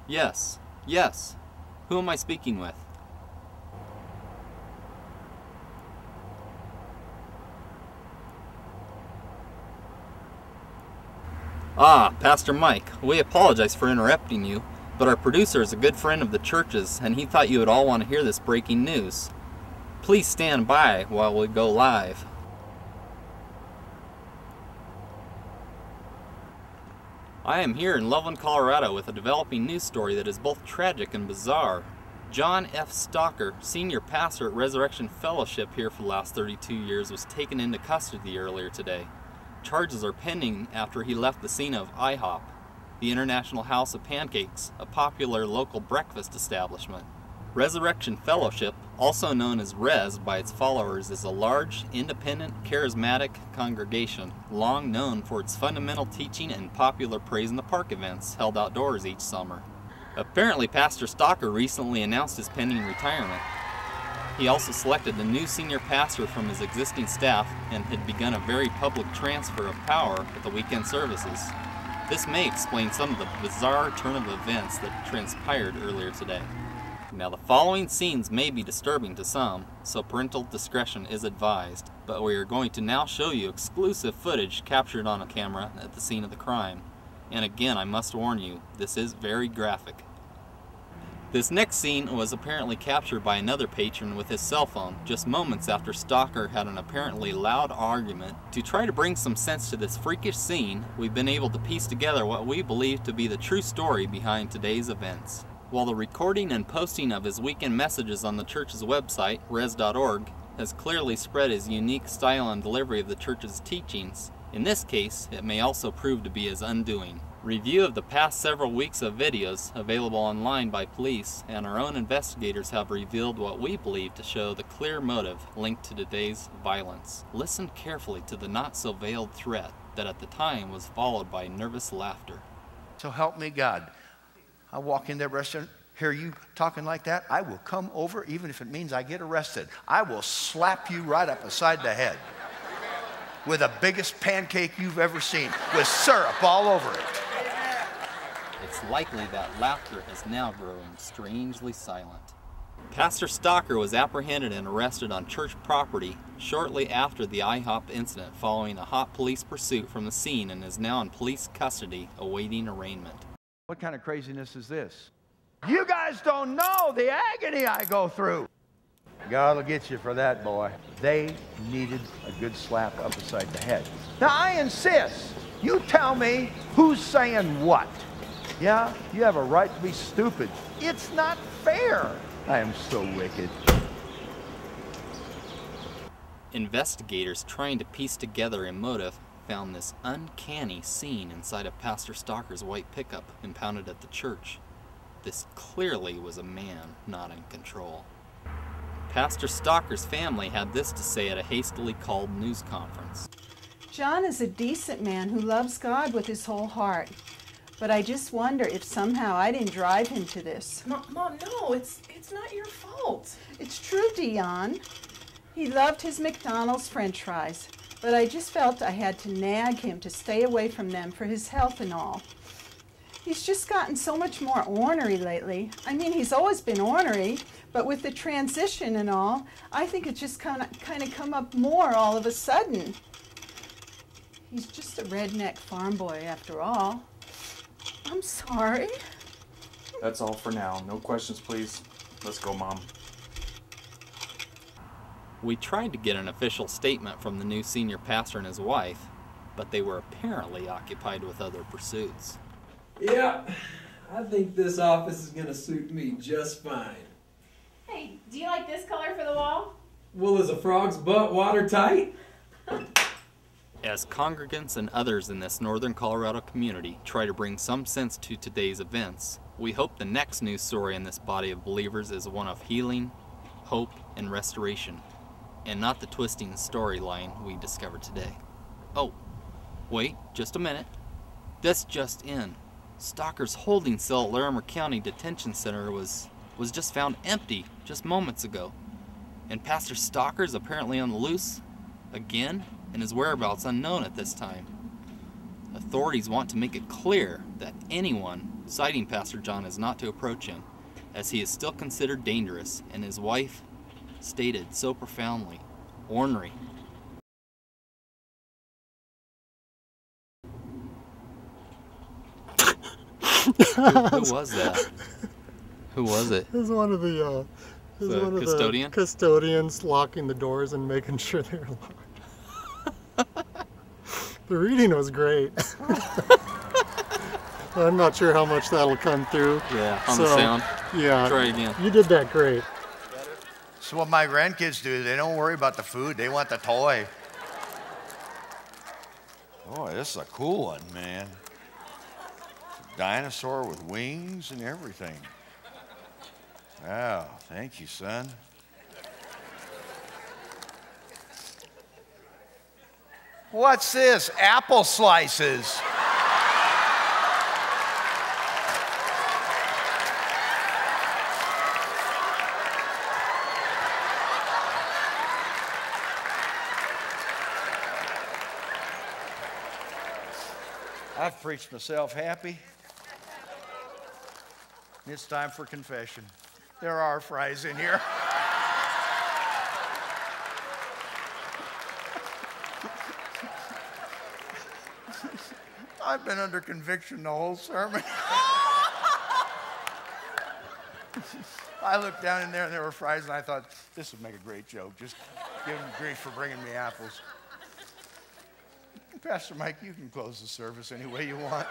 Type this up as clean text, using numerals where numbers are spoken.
Yes, yes. Who am I speaking with? Ah, Pastor Mike, we apologize for interrupting you, but our producer is a good friend of the church's and he thought you would all want to hear this breaking news. Please stand by while we go live. I am here in Loveland, Colorado with a developing news story that is both tragic and bizarre. John F. Stalker, senior pastor at Resurrection Fellowship here for the last 32 years, was taken into custody earlier today. Charges are pending after he left the scene of IHOP, the International House of Pancakes, a popular local breakfast establishment. Resurrection Fellowship, also known as Res by its followers, is a large, independent, charismatic congregation, long known for its fundamental teaching and popular Praise in the Park events held outdoors each summer. Apparently, Pastor Stalker recently announced his pending retirement. He also selected a new senior pastor from his existing staff and had begun a very public transfer of power at the weekend services. This may explain some of the bizarre turn of events that transpired earlier today. Now, the following scenes may be disturbing to some, so parental discretion is advised, but we are going to now show you exclusive footage captured on a camera at the scene of the crime. And again, I must warn you, this is very graphic. This next scene was apparently captured by another patron with his cell phone just moments after Stalker had an apparently loud argument. To try to bring some sense to this freakish scene, we've been able to piece together what we believe to be the true story behind today's events. While the recording and posting of his weekend messages on the church's website, res.org, has clearly spread his unique style and delivery of the church's teachings, in this case, it may also prove to be his undoing. Review of the past several weeks of videos available online by police and our own investigators have revealed what we believe to show the clear motive linked to today's violence. Listen carefully to the not-so-veiled threat that at the time was followed by nervous laughter. So help me God. I walk in that restaurant, hear you talking like that, I will come over even if it means I get arrested. I will slap you right up beside the head with the biggest pancake you've ever seen with syrup all over it. It's likely that laughter is now growing strangely silent. Pastor Stalker was apprehended and arrested on church property shortly after the IHOP incident following a hot police pursuit from the scene and is now in police custody awaiting arraignment. What kind of craziness is this? You guys don't know the agony I go through. God will get you for that, boy. They needed a good slap up beside the head. Now, I insist, you tell me who's saying what. Yeah, you have a right to be stupid. It's not fair. I am so wicked. Investigators trying to piece together a motive found this uncanny scene inside of Pastor Stalker's white pickup impounded at the church. This clearly was a man not in control. Pastor Stalker's family had this to say at a hastily called news conference. John is a decent man who loves God with his whole heart. But I just wonder if somehow I didn't drive him to this. Mom, no, it's not your fault. It's true, Dion. He loved his McDonald's French fries, but I just felt I had to nag him to stay away from them for his health and all. He's just gotten so much more ornery lately. I mean, he's always been ornery, but with the transition and all, I think it's just kind of come up more all of a sudden. He's just a redneck farm boy after all. I'm sorry. That's all for now. No questions, please. Let's go, Mom. We tried to get an official statement from the new senior pastor and his wife, but they were apparently occupied with other pursuits. Yeah, I think this office is going to suit me just fine. Hey, do you like this color for the wall? Well, is a frog's butt watertight? As congregants and others in this northern Colorado community try to bring some sense to today's events, we hope the next news story in this body of believers is one of healing, hope, and restoration, and not the twisting storyline we discovered today. Oh, wait just a minute. This just in. Stalker's holding cell at Larimer County Detention Center was just found empty just moments ago. And Pastor Stalker's apparently on the loose again, and his whereabouts unknown at this time. Authorities want to make it clear that anyone citing Pastor John as not to approach him, as he is still considered dangerous, and his wife stated so profoundly, ornery. Who was that? Who was it? It was one of the custodian? Custodians locking the doors and making sure they were locked. The reading was great. I'm not sure how much that'll come through. Yeah, on the sound. Yeah. Try again. You did that great. That's what my grandkids do. They don't worry about the food. They want the toy. Boy, this is a cool one, man. Dinosaur with wings and everything. Wow, thank you, son. What's this? Apple slices. I've preached myself happy. It's time for confession. There are fries in here. I've been under conviction the whole sermon. I looked down in there and there were fries, and I thought, this would make a great joke. Just give them grief for bringing me apples. Pastor Mike, you can close the service any way you want.